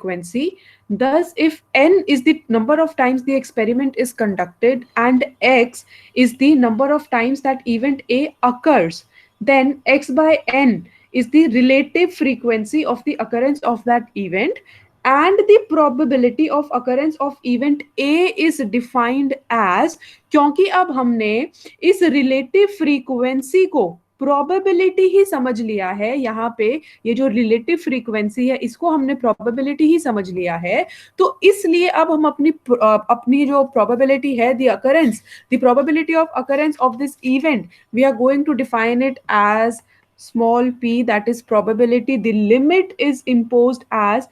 frequency. Thus, if n is the number of times the experiment is conducted and x is the number of times that event A occurs, then x by n is the relative frequency of the occurrence of that event, and the probability of occurrence of event A is defined as, क्योंकि अब हमने इस relative frequency को probability ही समझ लिया है, यहाँ पे ये जो रिलेटिव फ्रीक्वेंसी है इसको हमने प्रोबेबिलिटी ही समझ लिया है, तो इसलिए अब हम अपनी अपनी जो प्रोबेबिलिटी है the probability of occurrence of this event, we are going to define it as small p, that is probability. The limit is imposed as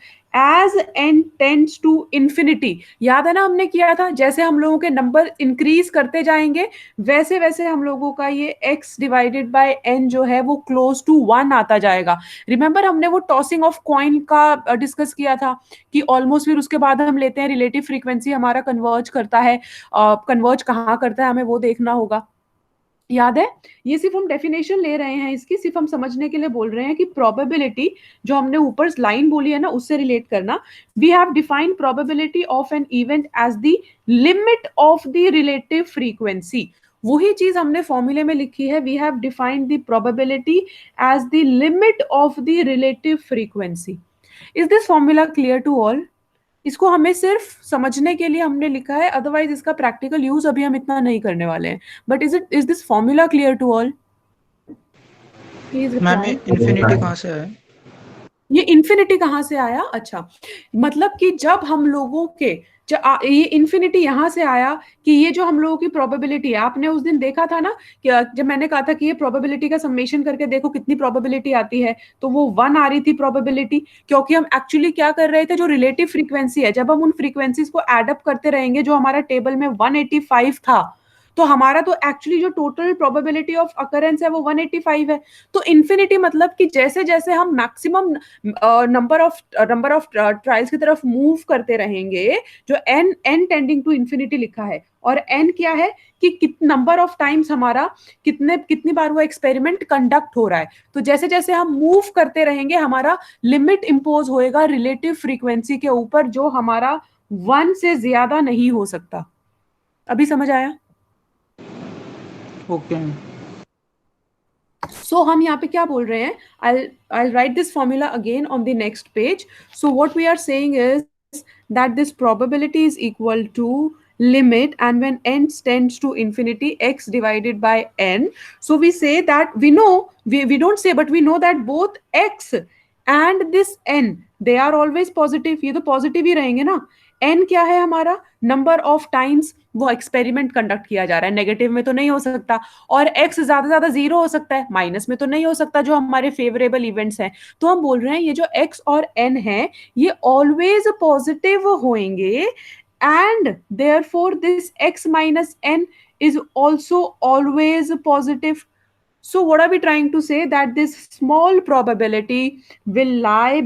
n tends to infinity. याद है ना हमने किया था, जैसे हम लोगों के नंबर इंक्रीज करते जाएंगे वैसे वैसे हम लोगों का ये x डिवाइडेड बाय n जो है वो क्लोज टू 1 आता जाएगा. रिमेंबर हमने वो टॉसिंग ऑफ कॉइन का डिस्कस किया था कि ऑलमोस्ट, फिर उसके बाद हम लेते हैं रिलेटिव फ्रीक्वेंसी हमारा कन्वर्ज करता है, कन्वर्ज कहाँ करता है हमें वो देखना होगा. याद है, ये सिर्फ हम डेफिनेशन ले रहे हैं इसकी, सिर्फ हम समझने के लिए बोल रहे हैं कि प्रोबेबिलिटी जो हमने ऊपर लाइन बोली है ना उससे रिलेट करना. We have defined probability of an event as the limit of the relative frequency. वही चीज हमने फॉर्मूले में लिखी है. We have defined the probability as the limit of the relative frequency. Is this formula clear to all? इसको हमें सिर्फ समझने के लिए हमने लिखा है, अदरवाइज इसका प्रैक्टिकल यूज अभी हम इतना नहीं करने वाले हैं. But is this formula clear to all? Ma'am infinity कहाँ से आया? ये इन्फिनिटी कहाँ से आया? अच्छा, मतलब कि जब हम लोगों के ये इन्फिनिटी यहाँ से आया कि ये जो हम लोगों की प्रोबेबिलिटी है, आपने उस दिन देखा था ना कि जब मैंने कहा था कि ये प्रोबेबिलिटी का समेशन करके देखो कितनी प्रोबेबिलिटी आती है, तो वो 1 आ रही थी प्रोबेबिलिटी, क्योंकि हम एक्चुअली क्या कर रहे थे, जो रिलेटिव फ्रीक्वेंसी है जब हम उन फ्रीक्वेंसीज को एड अप करते रहेंगे, जो हमारा टेबल में 185 था, तो हमारा तो एक्चुअली जो टोटल प्रोबेबिलिटी ऑफ अकरेंस है वो 185 है. तो इन्फिनिटी मतलब कि जैसे जैसे हम मैक्सिमम नंबर ऑफ ट्रायल्स की तरफ मूव करते रहेंगे, जो n टेंडिंग टू इन्फिनिटी लिखा है, और n क्या है कि नंबर ऑफ टाइम्स हमारा कितनी बार वो एक्सपेरिमेंट कंडक्ट हो रहा है, तो जैसे जैसे हम मूव करते रहेंगे हमारा लिमिट इंपोज होएगा रिलेटिव फ्रीक्वेंसी के ऊपर, जो हमारा 1 से ज्यादा नहीं हो सकता. अभी समझ आया? ओके. So हम यहाँ पे क्या बोल रहे हैं? I'll write this formula again on the next page. So what we are saying is that this probability is equal to limit, and when n tends to infinity, x divided by n. So we say that we know, we don't say, but we know that both x and this n, they are always positive. ये तो positive ही रहेंगे ना. n क्या है हमारा? Number of times वो experiment conduct किया जा रहा है, नेगेटिव में तो नहीं हो सकता, और x ज्यादा से ज्यादा 0 हो सकता है, माइनस में तो नहीं हो सकता, जो हमारे फेवरेबल इवेंट्स हैं. तो हम बोल रहे हैं ये जो x और n है ये ऑलवेज पॉजिटिव होंगे, and therefore this x minus n is also always positive. So what are we trying to say? That this small probability will lie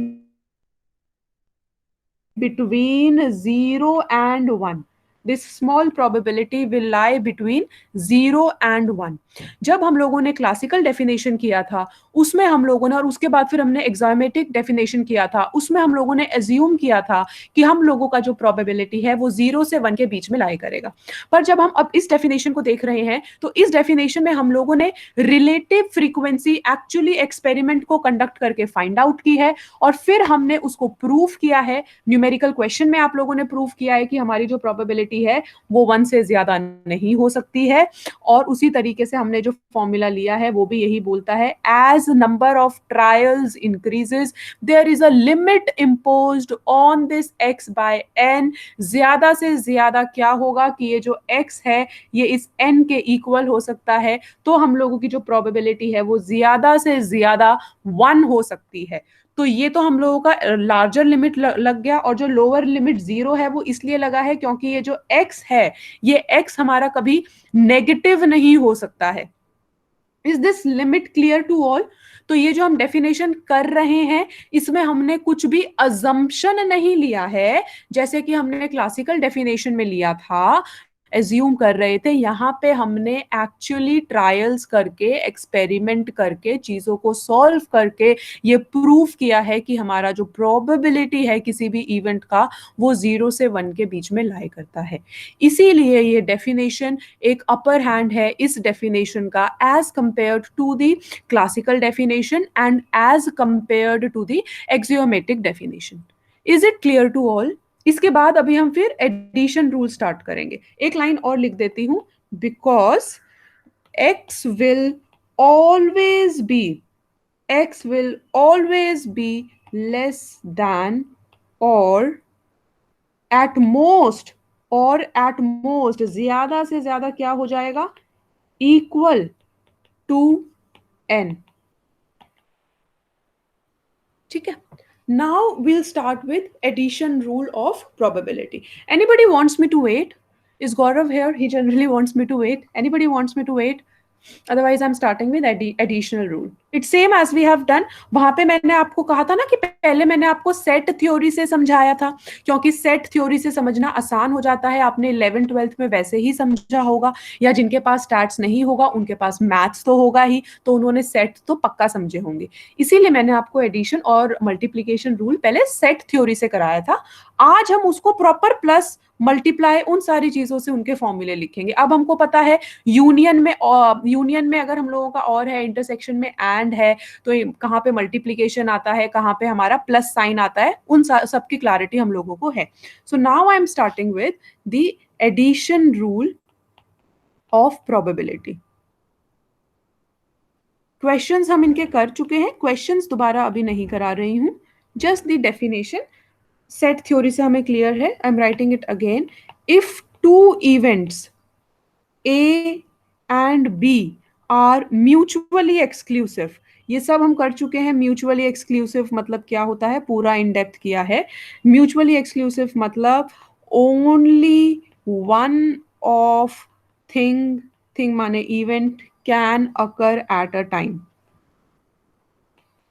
between 0 and 1. This small probability will lie between 0 and 1. जब हम लोगों ने classical definition किया था उसमें हम लोगों ने, और उसके बाद फिर हमने एक्सामेटिक डेफिनेशन किया था, उसमें हम लोगों ने एज्यूम किया था कि हम लोगों का जो प्रोबेबिलिटी है वो 0 से 1 के बीच में लाई करेगा. पर जब हम अब इस डेफिनेशन को देख रहे हैं तो इस डेफिनेशन में हम लोगों ने रिलेटिव फ्रीक्वेंसी एक्चुअली एक्सपेरिमेंट को कंडक्ट करके फाइंड आउट की है, और फिर हमने उसको प्रूफ किया है. न्यूमेरिकल क्वेश्चन में आप लोगों ने प्रूफ किया है कि हमारी जो प्रोबेबिलिटी है वो 1 से ज्यादा नहीं हो सकती है. और उसी तरीके से हमने जो फॉर्मूला लिया है वो भी यही बोलता है, as number of trials increases there is a limit imposed on this x by n. ज्यादा से ज्यादा क्या होगा कि ये जो x है ये इस n के इक्वल हो सकता है, तो हम लोगों की जो प्रोबेबिलिटी है वो ज्यादा से ज्यादा 1 हो सकती है. तो ये तो हम लोगों का लार्जर लिमिट लग गया, और जो लोअर लिमिट 0 है वो इसलिए लगा है क्योंकि ये जो x है ये x हमारा कभी नेगेटिव नहीं हो सकता है. Is this limit clear to all? तो ये जो हम डेफिनेशन कर रहे हैं इसमें हमने कुछ भी अजम्पशन नहीं लिया है, जैसे कि हमने क्लासिकल डेफिनेशन में लिया था एज्यूम कर रहे थे, यहाँ पे हमने एक्चुअली ट्रायल्स करके, एक्सपेरिमेंट करके, चीज़ों को सॉल्व करके ये प्रूव किया है कि हमारा जो प्रोबेबिलिटी है किसी भी इवेंट का वो 0 से 1 के बीच में लाई करता है। इसीलिए ये डेफिनेशन एक अपर हैंड है इस डेफिनेशन का as compared to the classical definition and as compared to the axiomatic definition. Is it clear to all? इसके बाद अभी हम फिर एडिशन रूल स्टार्ट करेंगे। एक लाइन और लिख देती हूं, because x will always be x will always be less than or at most ज्यादा से ज्यादा क्या हो जाएगा, इक्वल टू n। ठीक है, now we'll start with addition rule of probability. Anybody wants me to wait? Is Gaurav here? He generally wants me to wait. Anybody wants me to wait? Otherwise I'm starting with additional rule. It's same as we have done. वहां पे मैंने आपको कहा था ना कि पहले मैंने आपको सेट थ्योरी से समझाया था, क्योंकि सेट थ्योरी से समझना आसान हो जाता है। आपने 11th-12th में वैसे ही समझा होगा, या जिनके पास स्टैट्स नहीं होगा उनके पास मैथ्स तो होगा ही, तो उन्होंने सेट तो पक्का समझे होंगे। इसीलिए मैंने आपको एडिशन और मल्टीप्लीकेशन रूल पहले सेट थ्योरी से कराया था। आज हम उसको प्रॉपर प्लस मल्टीप्लाई उन सारी चीजों से उनके फॉर्मूले लिखेंगे। अब हमको पता है यूनियन में अगर हम लोगों का और है, इंटरसेक्शन में एंड है, तो कहाँ पे मल्टीप्लीकेशन आता है, कहाँ पे हमारा प्लस साइन आता है, उन सब की क्लैरिटी हम लोगों को है। So now I am starting with the addition rule of probability. Questions हम इनके कर चुके हैं, क्वेश्चंस दोबारा अभी नहीं करा रही हूं, just the definition. Set theory से हमें क्लियर है, I am writing it again. If two events A and B are mutually exclusive, ये सब हम कर चुके हैं। म्यूचुअली एक्सक्लूसिव मतलब क्या होता है, पूरा इन डेप्थ किया है। म्यूचुअली एक्सक्लूसिव मतलब ओनली वन ऑफ थिंग माने event can occur at a time,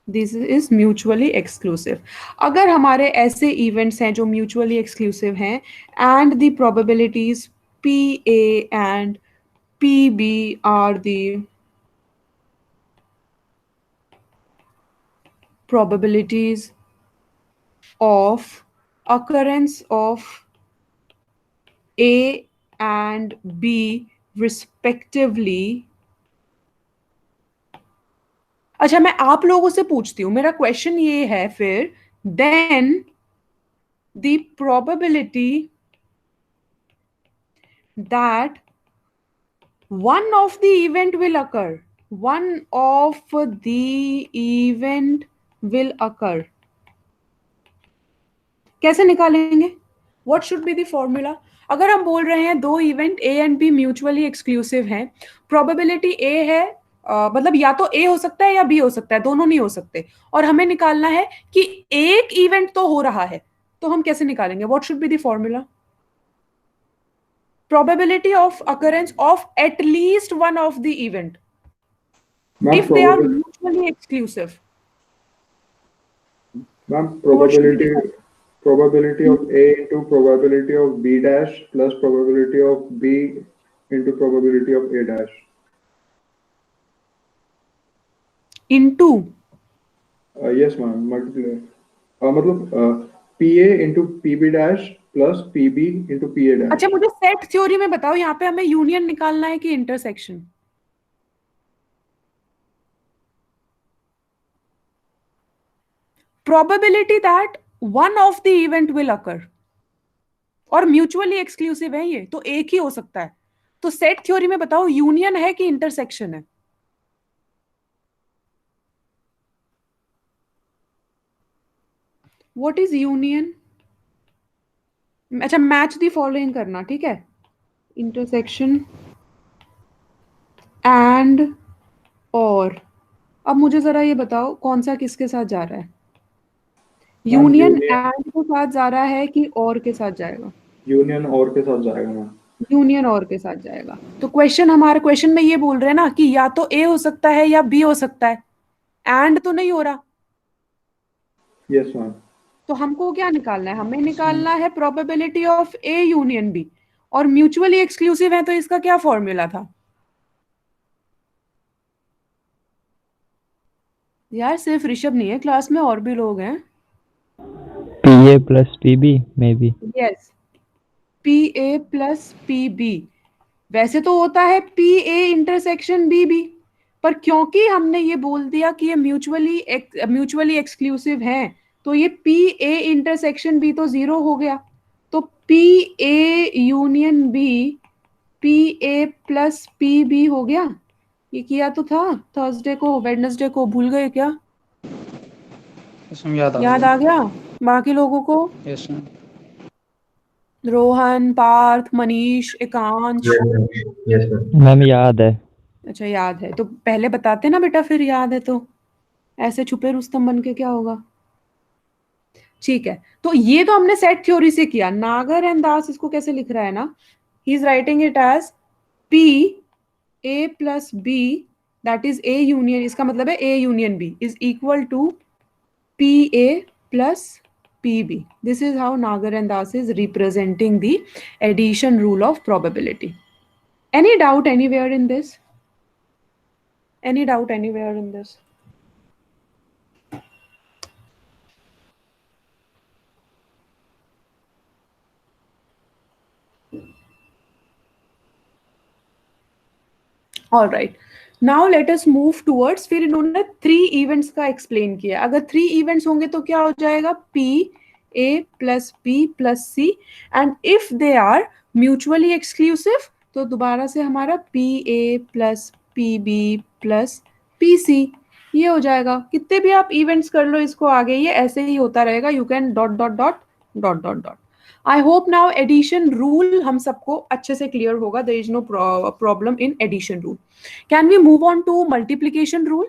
this is mutually exclusive. अगर हमारे ऐसे इवेंट्स हैं जो म्यूचुअली एक्सक्लूसिव हैं and the probabilities P A and P B are the probabilities of occurrence of A and B respectively। अच्छा, मैं आप लोगों से पूछती हूं, मेरा क्वेश्चन ये है फिर, then the probability that one of the event will occur, one of the event will occur, कैसे निकालेंगे? What should be the formula? अगर हम बोल रहे हैं दो event A and B mutually exclusive हैं, प्रोबेबिलिटी ए है, मतलब या तो ए हो सकता है या बी हो सकता है, दोनों नहीं हो सकते, और हमें निकालना है कि एक इवेंट तो हो रहा है, तो हम कैसे निकालेंगे? What should be the formula? Probability of occurrence of at least one of the event ma'am if they are mutually exclusive. Ma'am What should be the probability of A into probability of B dash plus probability of B into probability of A dash. into? Yes ma'am, multiply. मतलब PA into PB dash plus PB into PA dash. अच्छा, मुझे set theory में बताओ, यहाँ पे हमें union निकालना है कि intersection? Probability that one of the event will occur, और म्यूचुअली एक्सक्लूसिव है ये, तो एक ही हो सकता है। तो सेट थ्योरी में बताओ यूनियन है कि इंटरसेक्शन है? What is union? अच्छा, मैच दी फॉलोइंग करना, ठीक है? इंटरसेक्शन एंड और। अब मुझे जरा ये बताओ कौन सा किसके साथ जा रहा है? यूनियन एंड के साथ जा रहा है कि और के साथ जाएगा? यूनियन और के साथ जाएगा मैम। यूनियन और के साथ जाएगा। तो क्वेश्चन, हमारे क्वेश्चन में ये बोल रहे हैं ना कि या तो ए हो सकता है या बी हो सकता है, एंड तो नहीं हो रहा। Yes ma'am. तो हमको क्या निकालना है? हमें निकालना है probability of A union B, और म्यूचुअली एक्सक्लूसिव है तो इसका क्या फॉर्मूला था? यार सिर्फ ऋषभ नहीं है क्लास में, और भी लोग हैं। PA plus PB maybe. Yes, PA plus PB। वैसे तो होता है PA इंटरसेक्शन BB, पर क्योंकि हमने ये बोल दिया कि ये म्यूचुअली एक्सक्लूसिव है, तो ये PA इंटरसेक्शन B तो 0 हो गया। तो PA union B PA plus PB हो गया। ये किया तो था थर्सडे को, वेडनेसडे को, भूल गए क्या? यस मैम, याद आ याद गया। आ गया बाकी लोगों को? Yes ma'am. Rohan, Parth, Manish, Ekansh? Yes, sir. Ma'am याद है. अच्छा याद है तो पहले बताते ना बेटा, फिर याद है तो ऐसे छुपे रुस्तम बन के क्या होगा। ठीक है, तो ये तो हमने सेट थ्योरी से किया। नागर एंड दास इसको कैसे लिख रहा है ना, he is writing it as P A plus B, that is A union, इसका मतलब है A union B is equal to PA plus PB. This is how Nagar and Das is representing the addition rule of probability. Any doubt anywhere in this? Any doubt anywhere in this? All right. Now let us move towards, फिर इन्होंने 3 events का explain किया। अगर 3 events होंगे तो क्या हो जाएगा? P A plus B plus C, and if they are mutually exclusive तो दोबारा से हमारा PA plus PB plus PC ये हो जाएगा। कितने भी आप events कर लो इसको आगे, ये ऐसे ही होता रहेगा। You can dot dot dot dot dot dot. I hope now addition rule हम सबको अच्छे से clear होगा. There is no problem in addition rule. Can we move on to multiplication rule?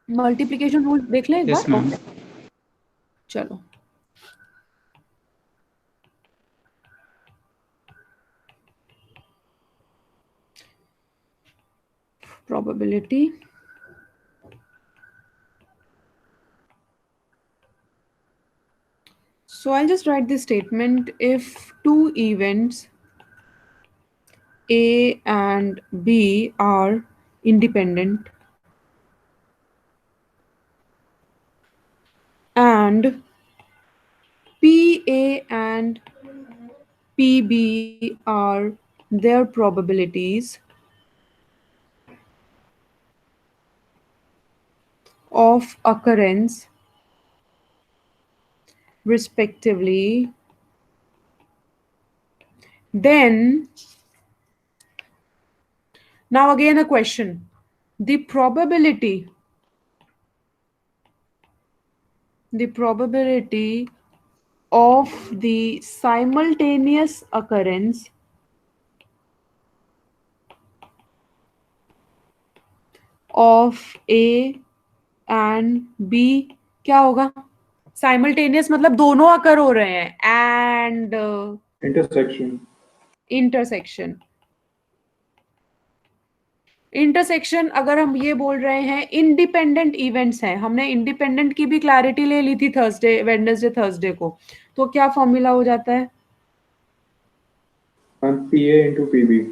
Multiplication rule देख लें एक यस बार? Ma'am. Okay. चलो probability. So I'll just write this statement. If two events A and B are independent and PA and PB are their probabilities of occurrence respectively, then now again a question. The probability of the simultaneous occurrence of A and B क्या होगा? Simultaneous मतलब दोनों अकर हो रहे हैं, and intersection अगर हम ये बोल रहे हैं इंडिपेंडेंट इवेंट्स हैं, हमने इंडिपेंडेंट की भी क्लैरिटी ले ली थी थर्सडे, वेडनेसडे, थर्सडे को, तो क्या फॉर्मूला हो जाता है? PA into PB.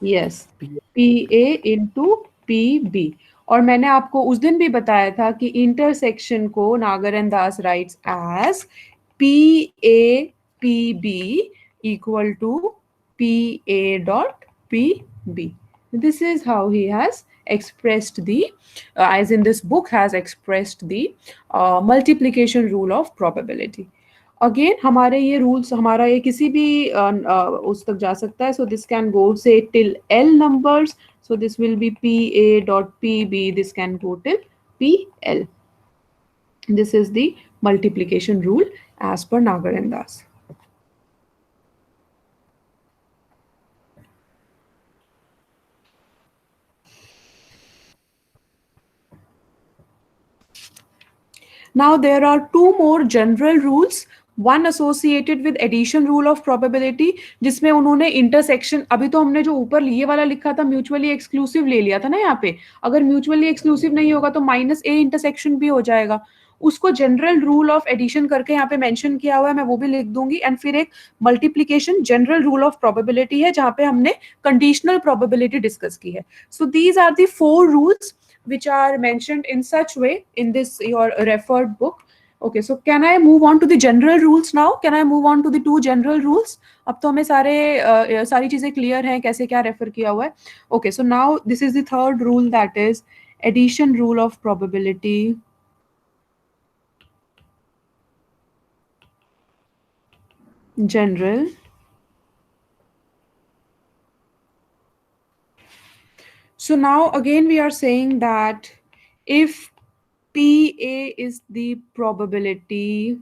Yes, PA into PB। और मैंने आपको उस दिन भी बताया था कि इंटरसेक्शन को Nagar and Das writes as PA PB equal to PA dot PB. This is how he has expressed the, as in this book has expressed the multiplication rule of probability. Again हमारे ये रूल्स, हमारा ये किसी भी उस तक जा सकता है. सो दिस कैन गो से till L numbers. So this will be PA dot PB. This can go till PL. This is the multiplication rule as per Nagar and Das. Now there are two more general rules. One associated with addition rule of probability, जिसमें उन्होंने intersection, अभी तो हमने जो ऊपर ये वाला लिखा था म्यूचुअली एक्सक्लूसिव ले लिया था ना यहाँ पे. अगर म्यूचुअली एक्सक्लूसिव नहीं होगा तो -A इंटरसेक्शन भी हो जाएगा. उसको जनरल रूल ऑफ एडिशन करके यहाँ पे मेंशन किया हुआ है, मैं वो भी लिख दूंगी। एंड फिर एक multiplication general rule of probability है जहाँ पे हमने कंडीशनल प्रोबेबिलिटी डिस्कस की है. So these are the 4 rules which are mentioned in such way in this your referred book. Okay, so can I move on to the general rules now? Can I move on to the 2 general rules? अब तो हमें सारी चीजें clear हैं कैसे क्या refer किया हुआ है. Okay, so now this is the third rule, that is addition rule of probability. General. So now again we are saying that if PA is the probability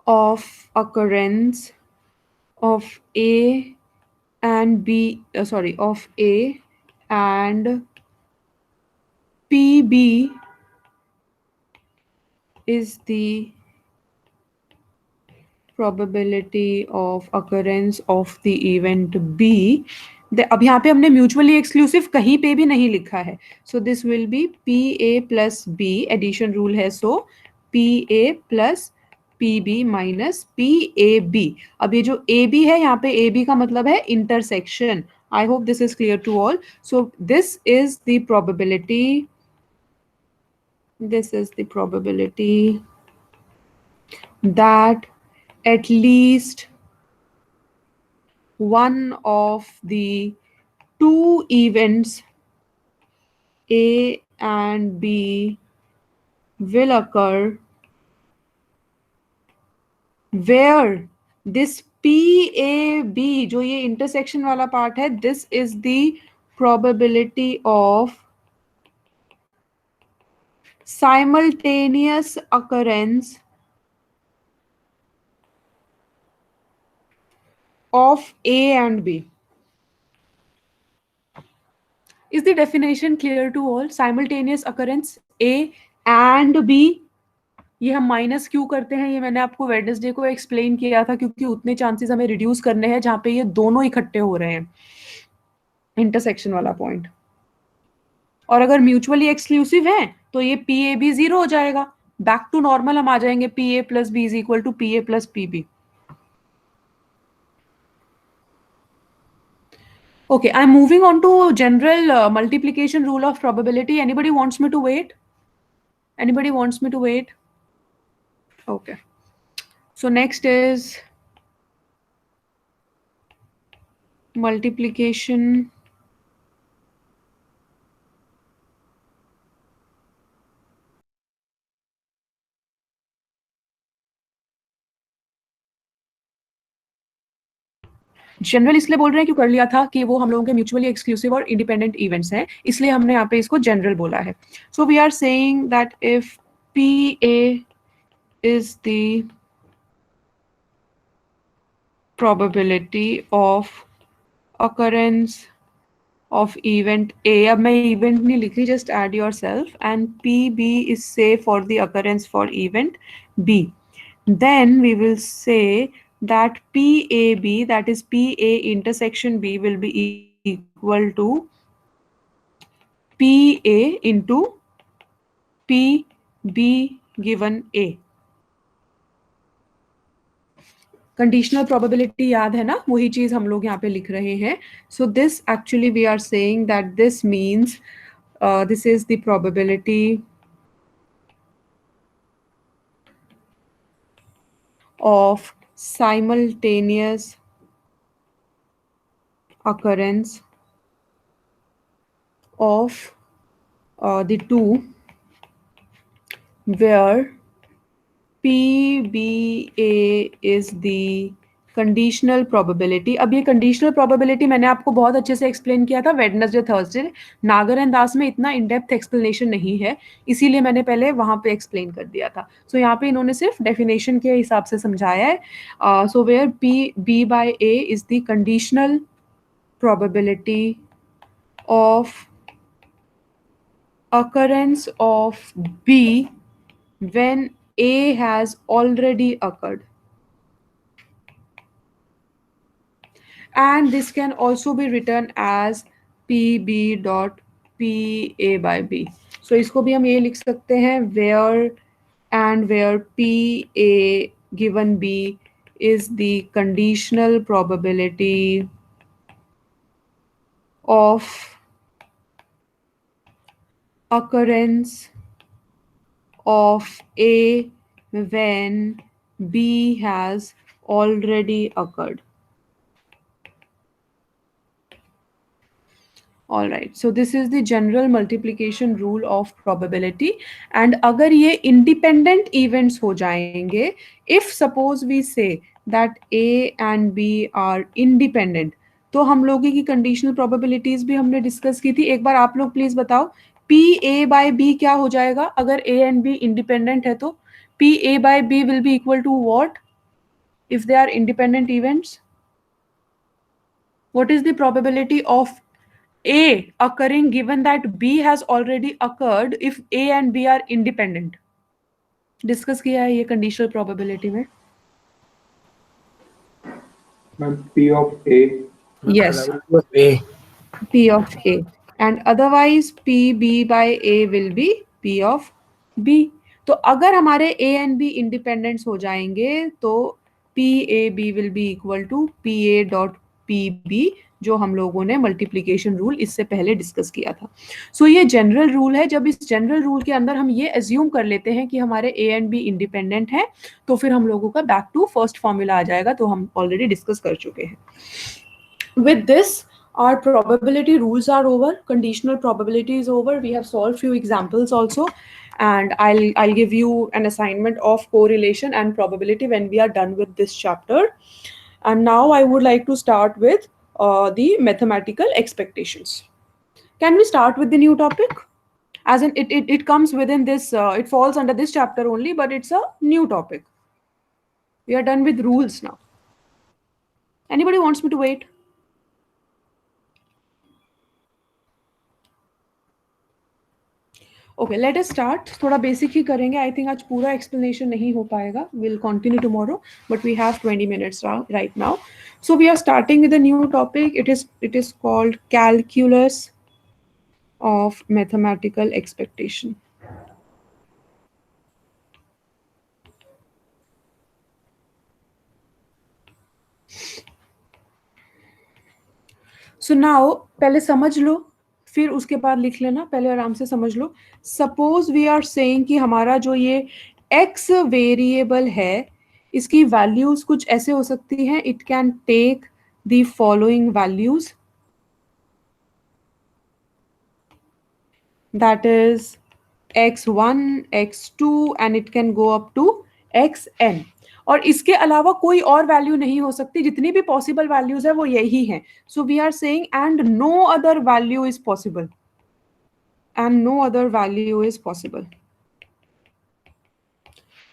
of occurrence of A and B, of A and PB is the probability of occurrence of the event B. अब यहाँ पे हमने mutually exclusive कहीं पे भी नहीं लिखा है. So this will be PA plus B, addition rule है. So PA plus PB minus PAB. अब ये जो AB है यहाँ पे AB का मतलब है intersection. I hope this is clear to all. So this is the probability. This is the probability that at least one of the 2 events A and B will occur where this PAB, जो ये intersection वाला part है, this is the probability of simultaneous occurrence of A and B. Is the definition clear to all? Simultaneous occurrence A and B. ये हम minus क्यों करते हैं, ये मैंने आपको वेडनेसडे को एक्सप्लेन किया था, क्योंकि उतने चांसेस हमें रिड्यूस करने हैं जहां पे ये दोनों इकट्ठे हो रहे हैं, इंटरसेक्शन वाला पॉइंट. और अगर म्यूचुअली एक्सक्लूसिव है तो ये PAB 0 हो जाएगा. बैक टू नॉर्मल हम आ जाएंगे. PA plus B is equal to PA plus PB. Okay, I'm moving on to general multiplication rule of probability. Anybody wants me to wait? Anybody wants me to wait? Okay. So next is multiplication general इसलिए बोल रहे हैं क्यों कर लिया था कि वो हम लोगों के म्यूचुअली एक्सक्लूसिव और इंडिपेंडेंट इवेंट्स हैं, इसलिए हमने यहाँ पे इसको जनरल बोला है. So we are saying that if PA is the probability of occurrence of event A. अब मैं event नहीं लिख रही, just add yourself. And PB is say for the occurrence for event B. Then we will say that PAB, that is PA intersection B, will be equal to PA into PB given A. Conditional probability याद है ना, वही चीज हम लोग यहाँ पे लिख रहे हैं. So this actually we are saying that this means this is the probability of simultaneous occurrence of the two where PBA is the conditional probability. अब ये कंडीशनल प्रोबेबिलिटी मैंने आपको बहुत अच्छे से एक्सप्लेन किया था वेडनेसडे थर्सडे. नागर एंड दास में इतना इन डेप्थ एक्सप्लेनेशन नहीं है, इसीलिए मैंने पहले वहां पे एक्सप्लेन कर दिया था. सो यहाँ पे इन्होंने सिर्फ डेफिनेशन के हिसाब से समझाया है. So where PB by A is the conditional probability of occurrence of B when A has already occurred. And this can also be written as PB dot PA by B. सो इसको भी हम ये लिख सकते हैं where P A given B is the conditional probability of occurrence of A when B has already occurred. All right, so this is the general multiplication rule of probability. And अगर ये independent events हो जाएंगे, if suppose we say that A and B are independent, तो हम लोगों की conditional probabilities भी हमने discuss की थी. एक बार आप लोग please बताओ P A by B क्या हो जाएगा अगर A and B independent है तो P A by B will be equal to what if they are independent events? What is the probability of A occurring given that B has already occurred if A and B are independent? Discuss किया है ये conditional probability में. Ma'am, P of A. Yes, A. P of A. And otherwise PB by A will be P of B. तो अगर हमारे A and B independents हो जाएंगे तो PAB will be equal to PA dot PB जो हम लोगों ने मल्टीप्लिकेशन रूल इससे पहले डिस्कस किया था. सो ये जनरल रूल है. जब इस जनरल रूल के अंदर हम ये एज्यूम कर लेते हैं कि हमारे A and B इंडिपेंडेंट हैं तो फिर हम लोगों का बैक टू फर्स्ट फॉर्मूला आ जाएगा. तो हम ऑलरेडी डिस्कस कर चुके हैं. With this, our probability rules are over. Conditional probability is over. We have solved few examples also, and I'll give you an assignment of correlation and probability when we are done with this chapter. And now I would like to start with the mathematical expectations. Can we start with the new topic? As in, it comes within this. It falls under this chapter only, but it's a new topic. We are done with rules now. Anybody wants me to wait? Okay, let us start. थोड़ा basic ही करेंगे. I think आज पूरा explanation नहीं हो पाएगा. We'll continue tomorrow, but we have 20 minutes right now. So we are starting with a new topic. It is called calculus of mathematical expectation. So now पहले समझ लो फिर उसके बाद लिख लेना. पहले आराम से समझ लो. सपोज वी आर सेइंग कि हमारा जो ये x वेरिएबल है इसकी वैल्यूज कुछ ऐसे हो सकती हैं. It can take the following values, that is x1 x2 and it can go up to xn. और इसके अलावा कोई और वैल्यू नहीं हो सकती. जितनी भी पॉसिबल वैल्यूज है वो यही हैं. So we are saying and no other value is possible, and no other value is possible.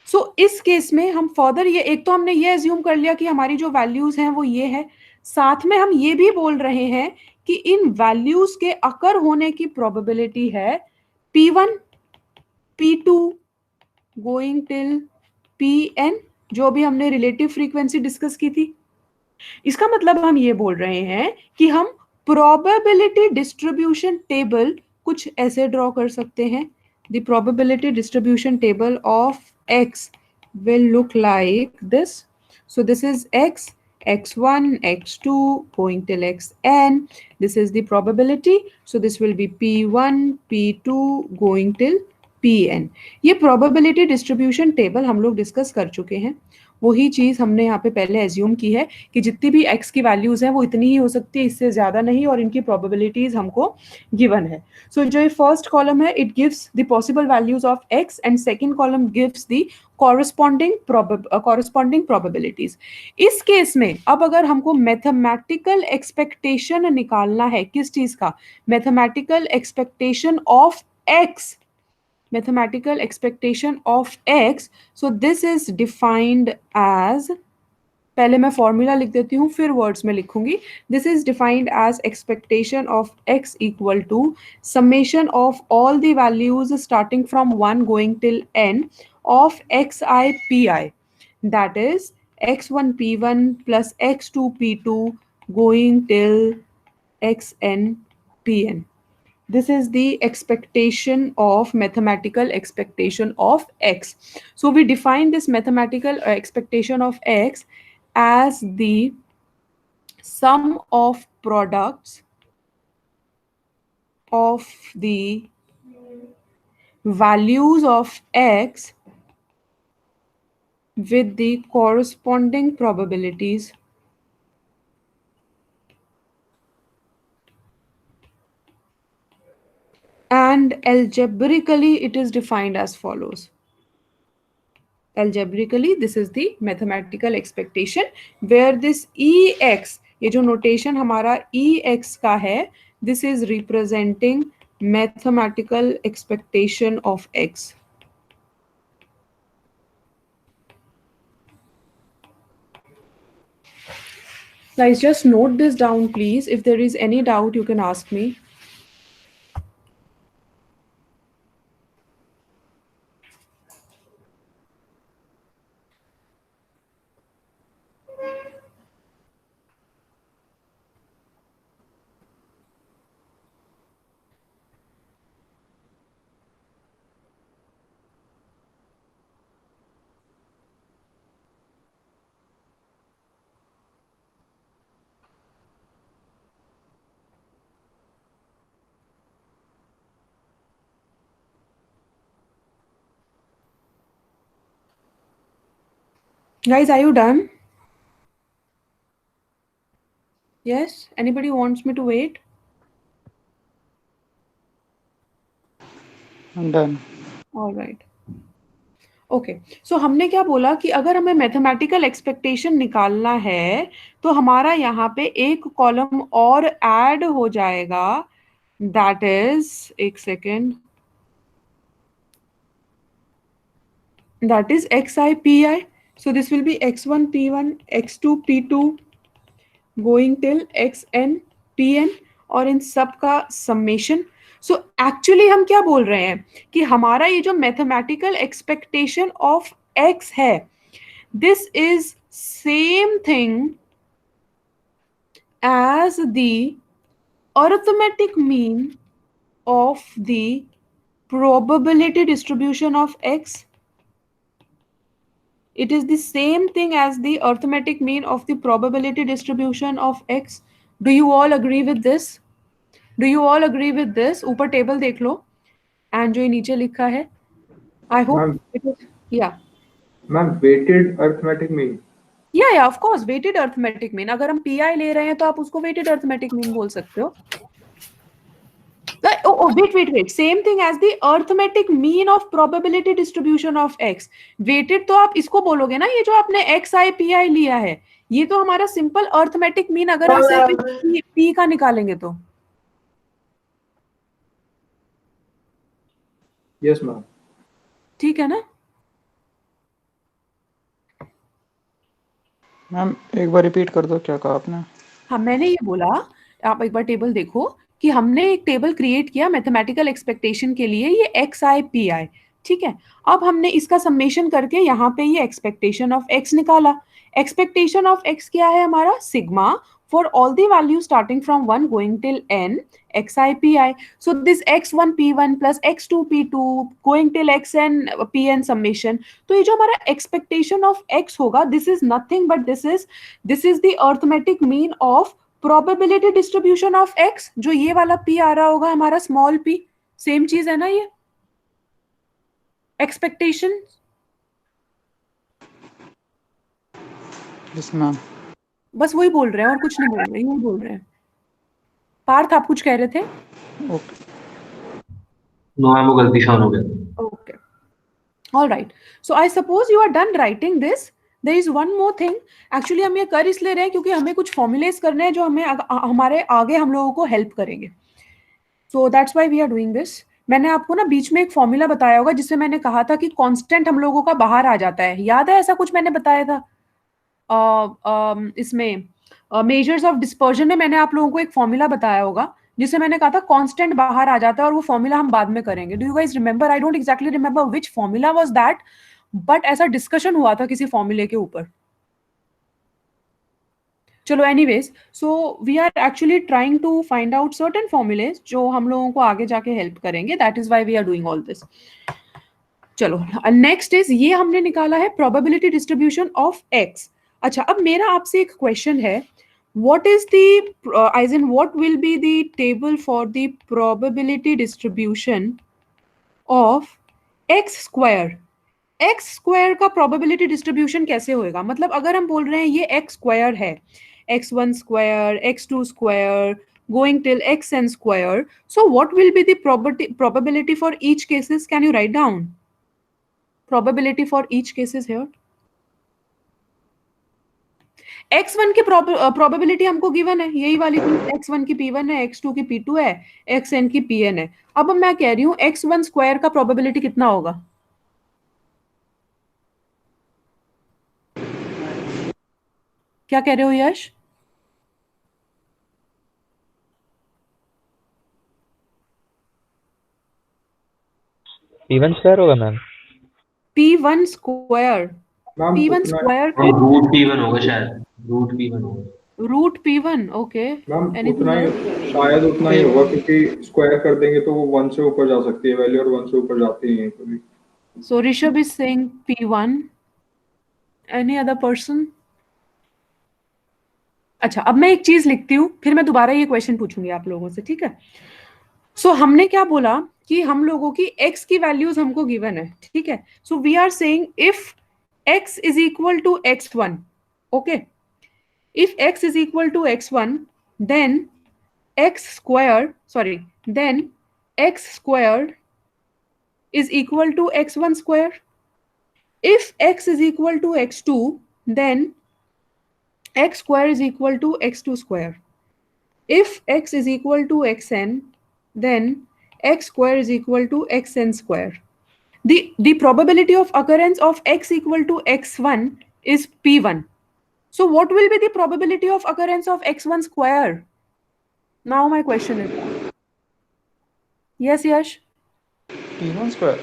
So इस केस में हम फर्दर ये एक तो हमने ये एज्यूम कर लिया कि हमारी जो वैल्यूज हैं वो ये है. साथ में हम ये भी बोल रहे हैं कि इन वैल्यूज के अकर होने की प्रोबेबिलिटी है P1 P2 going till Pn, जो भी हमने रिलेटिव फ्रीक्वेंसी डिस्कस की थी. इसका मतलब हम ये बोल रहे हैं कि हम प्रोबेबिलिटी डिस्ट्रीब्यूशन टेबल कुछ ऐसे ड्रॉ कर सकते हैं. The probability distribution table of x will look like this. So this is x, x1, x2 going till xn. This is the probability. So this will be p1, p2 going till pn. ये probability distribution table हम लोग discuss कर चुके हैं. वही चीज हमने यहाँ पे पहले एज्यूम की है कि जितनी भी x की वैल्यूज हैं वो इतनी ही हो सकती है, इससे ज्यादा नहीं, और इनकी प्रोबेबिलिटीज हमको गिवन है. सो जो ये फर्स्ट कॉलम है it gives the possible values of x and second column gives the corresponding probabilities. इस केस में अब अगर हमको मैथमेटिकल एक्सपेक्टेशन निकालना है किस चीज का, mathematical expectation of x, mathematical expectation of x. So this is defined as, पहले मैं फॉर्मूला लिख देती हूँ फिर वर्ड्स में लिखूंगी. This is defined as expectation of x equal to summation of all the values starting from 1 going till n of xi pi, that is x1 p1 plus x2 p2 going till xn pn. This is the expectation of mathematical expectation of x. So we define this mathematical expectation of x as the sum of products of the values of x with the corresponding probabilities and algebraically it is defined as follows. Algebraically this is the mathematical expectation where this ex, ये जो notation हमारा ex का है, this is representing mathematical expectation of x. Guys, just note this down please. If there is any doubt you can ask me. Guys, are you done? Yes? Anybody wants me to wait? I'm done. All right. Okay so हमने क्या बोला कि अगर हमें mathematical expectation निकालना है तो हमारा यहाँ पे एक कॉलम और ऐड हो जाएगा, दैट इज, एक second, that is x I P I. So this will B x1 p1 x2 p2 going till xn pn और इन सब का समेशन. सो एक्चुअली हम क्या बोल रहे हैं कि हमारा ये जो मैथमेटिकल एक्सपेक्टेशन ऑफ x है, this is same thing as the arithmetic mean of the probability distribution of x. It is the same thing as the arithmetic mean of the probability distribution of x. Do you all agree with this? Do you all agree with this? ऊपर table देख लो and जो नीचे लिखा है. I hope it is, yeah. Ma'am weighted arithmetic mean. Yeah, of course, weighted arithmetic mean. अगर हम PI ले रहे हैं तो आप उसको weighted arithmetic mean बोल सकते हो. Oh, wait. Same thing as the arithmetic mean of probability distribution of x. Weighted तो आप इसको बोलोगे ना, ये जो आपने xi pi लिया है, ये तो हमारा सिंपल arithmetic mean अगर हम सिर्फ p का निकालेंगे तो. Yes ma'am. ठीक है ना? मैम एक बार रिपीट कर दो, क्या कहा आपने? हाँ, मैंने ये बोला, आप एक बार टेबल देखो कि हमने एक टेबल क्रिएट किया मैथमेटिकल एक्सपेक्टेशन के लिए, ये एक्स आई पी आई. ठीक है, अब हमने इसका समेशन करके यहाँ पे ये एक्सपेक्टेशन ऑफ एक्स निकाला. एक्सपेक्टेशन ऑफ एक्स क्या है हमारा? Sigma for all the values starting from 1 going till n xi pi. So this x1 p1 plus x2 p2 going till xn pn summation. तो ये जो हमारा expectation of x होगा, this is nothing but this is the arithmetic mean of probability distribution of x. जो ये वाला p आ रहा होगा हमारा small p, सेम चीज है ना ये expectation. Yes ma'am. बस वही बोल रहे हैं और कुछ नहीं बोल रहे, यही बोल रहे हैं. पार्थ आप कुछ कह रहे थे? ओके. नो मैम, वो गलती से ऑन हो गया. Okay. All right. So I suppose you are done writing this. There is one more thing. Actually हम ये कर इसलिए रहे हैं क्योंकि हमें कुछ फॉर्मुलेस करने हैं जो हमें हमारे आगे हम लोगों को हेल्प करेंगे. So that's why we are doing this. मैंने आपको ना बीच में एक फॉर्मूला बताया होगा जिसमें मैंने कहा था कि कांस्टेंट हम लोगों का बाहर आ जाता है. याद है ऐसा कुछ मैंने बताया था? इसमें मेजर्स ऑफ डिस्पर्जन में मैंने आप लोगों को एक फॉर्मूला बताया होगा जिसे मैंने कहा था कांस्टेंट बाहर आ जाता है, और वो फॉर्मूला हम बाद में करेंगे. Do you guys remember? I don't exactly remember which formula was that, but ऐसा डिस्कशन हुआ था किसी फॉर्मूले के ऊपर. चलो anyways, so we are actually trying to find out certain formulas जो हम लोगों को आगे जाके हेल्प करेंगे, that is why we are doing all this. चलो नेक्स्ट इज, ये हमने निकाला है प्रोबेबिलिटी डिस्ट्रीब्यूशन ऑफ एक्स। अच्छा, अब मेरा आपसे एक क्वेश्चन है, what is the as in what will be the table for the probability distribution of x square? x square का probability distribution कैसे होएगा? मतलब अगर हम बोल रहे हैं ये x square है, x1 square, x2 square, going till xn square, so what will be the probability for each cases? Can you write down probability for each cases here? x1 की प्रोबेबिलिटी हमको गिवन है, यही वाली चीज, x1 की p1 है, x2 की p2 है, xn की pn है। अब मैं कह रही हूँ x1 स्क्वायर का प्रोबेबिलिटी कितना होगा? क्या कह रहे हो यश? P1 स्क्वायर होगा ma'am. p1 square, ma'am p1 उतना स्क्वायर हम रूट p1 होगा शायद, रूट p1 होगा। Root p1, okay. Ma'am anything उतना ही, एल्स? शायद उतना ही होगा, क्योंकि स्क्वायर कर देंगे तो वो 1 से ऊपर जा सकती है वैल्यू, और 1 से ऊपर जाती ही है कभी। So Rishabh is saying p1, any other person? अच्छा, अब मैं एक चीज लिखती हूँ, फिर मैं दोबारा ये क्वेश्चन पूछूंगी आप लोगों से, ठीक है? सो हमने क्या बोला कि हम लोगों की x की वैल्यूज हमको गिवन है, ठीक है? So we are saying if x is equal to x1, okay, if x is equal to x1, then x square, sorry, then x squared is equal to x1 square. If x is equal to x2, then x square is equal to x2 square. If x is equal to xn, then x square is equal to xn square. The probability of occurrence of x equal to x1 is p1. So what will be the probability of occurrence of x1 square? Now my question is, yes Yash? P1 square.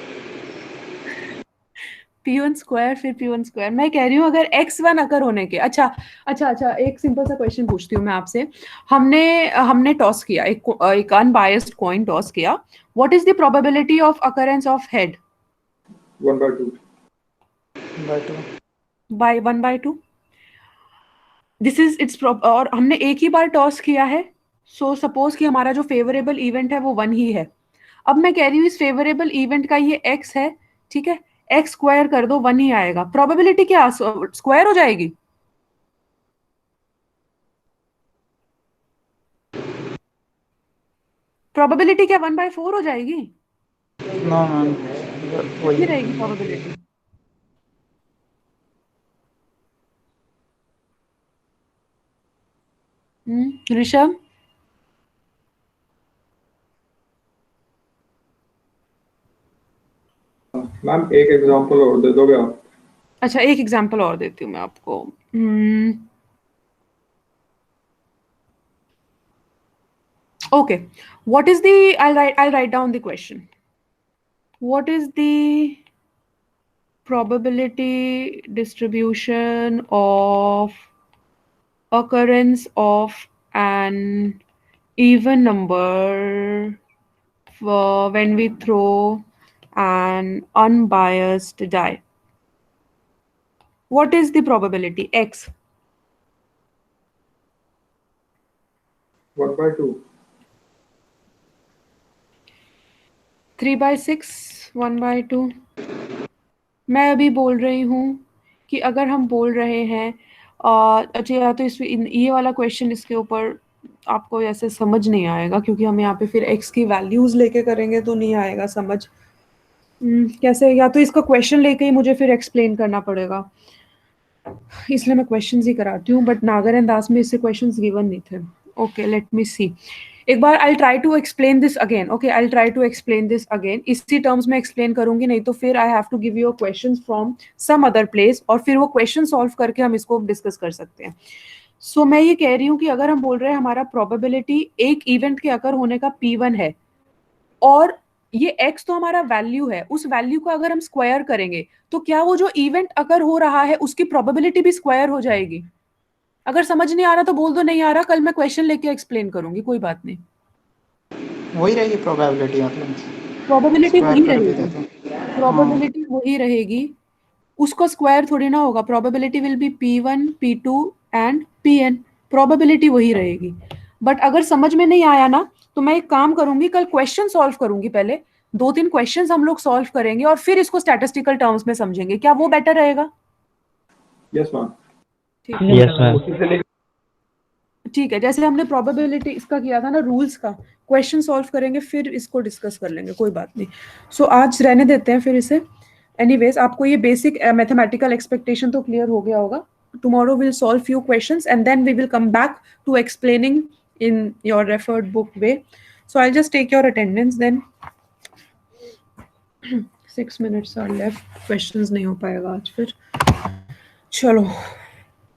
p1 square, फिर p1 square. मैं कह रही हूँ अगर x1 अकर होने के, अच्छा अच्छा अच्छा, एक सिंपल सा क्वेश्चन पूछती हूँ मैं आपसे। हमने हमने टॉस किया, एक अनबायस्ड कॉइन टॉस किया, what is the probability of occurrence of head? 1/2। By 2। By 1/2। This is it's, और हमने एक ही बार टॉस किया है, सो सपोज कि हमारा जो फेवरेबल इवेंट है वो 1 ही है। अब मैं कह रही हूँ इस फेवरेबल इवेंट का ये x है, ठीक है, x स्क्वायर कर दो, 1 ही आएगा। प्रोबेबिलिटी क्या स्क्वायर हो जाएगी? प्रोबेबिलिटी क्या 1/4 हो जाएगी? नो मैम, कितनी वही। रहेगी प्रोबेबिलिटी? ऋषभ? मैम एक एग्जांपल और दे दोगे आप? अच्छा, एक एग्जांपल और देती हूँ मैं आपको। Okay, what is the, I'll write down the question. What is the probability distribution of occurrence of an even number when we throw an unbiased die? What is the probability? X. 1/2। 3/6, 1/2। मैं अभी बोल रही हूँ कि अगर हम बोल रहे हैं, अच्छा, या तो इस ये वाला क्वेश्चन, इसके ऊपर आपको ऐसे समझ नहीं आएगा, क्योंकि हम यहाँ पे फिर x की वैल्यूज लेके करेंगे तो नहीं आएगा समझ। कैसे, या तो इसका क्वेश्चन लेके ही मुझे फिर एक्सप्लेन करना पड़ेगा, इसलिए मैं क्वेश्चंस ही कराती हूँ, बट नागर एंड दास में इससे क्वेश्चंस गिवन नहीं थे। ओके, लेट मी सी, एक बार I try to explain this again. Okay, I try to explain this again, इसी टर्म्स में एक्सप्लेन करूंगी, नहीं तो फिर I have to give you questions from some other place, और फिर वो क्वेश्चन सॉल्व करके हम इसको डिस्कस कर सकते हैं। सो मैं ये कह रही हूँ कि अगर हम बोल रहे हैं हमारा प्रोबेबिलिटी एक इवेंट के अकर होने का p1 है, और ये x तो हमारा वैल्यू है, उस वैल्यू को अगर हम स्क्वायर करेंगे तो क्या वो जो इवेंट अगर हो रहा है उसकी प्रोबेबिलिटी भी स्क्वायर हो जाएगी? अगर समझ नहीं आ रहा तो बोल दो नहीं आ रहा, कल मैं क्वेश्चन लेके एक्सप्लेन करूंगी, कोई बात नहीं। वही रहेगी प्रोबेबिलिटी, मतलब प्रोबेबिलिटी स्क्वायर वही कर रहेगी, देते तो। हाँ प्रोबेबिलिटी वही रहेगी, उसका स्क्वायर थोड़ी ना होगा। Probability will be P1 P2 and Pn, probability वही रहेगी। बट अगर समझ में नहीं आया ना तो मैं एक काम करूंगी, कल क्वेश्चन सॉल्व करूंगी, पहले 2-3 क्वेश्चंस हम लोग सॉल्व करेंगे और फिर इसको स्टैटिस्टिकल टर्म्स में समझेंगे, क्या वो बेटर रहेगा? Yes ma'am. ठीक है, यस मैम। ठीक है, जैसे हमने प्रोबेबिलिटी इसका किया था ना, रूल्स का, क्वेश्चन सॉल्व करेंगे फिर इसको डिस्कस कर लेंगे, कोई बात नहीं। सो आज रहने देते हैं फिर इसे। एनीवेज, आपको ये बेसिक मैथमेटिकल एक्सपेक्टेशन तो क्लियर हो गया होगा। Tomorrow will solve few questions and then we will come back to explaining in your referred book way. So I just take your attendance then. 6 minutes are left, questions नहीं हो पाएगा आज फिर। चलो।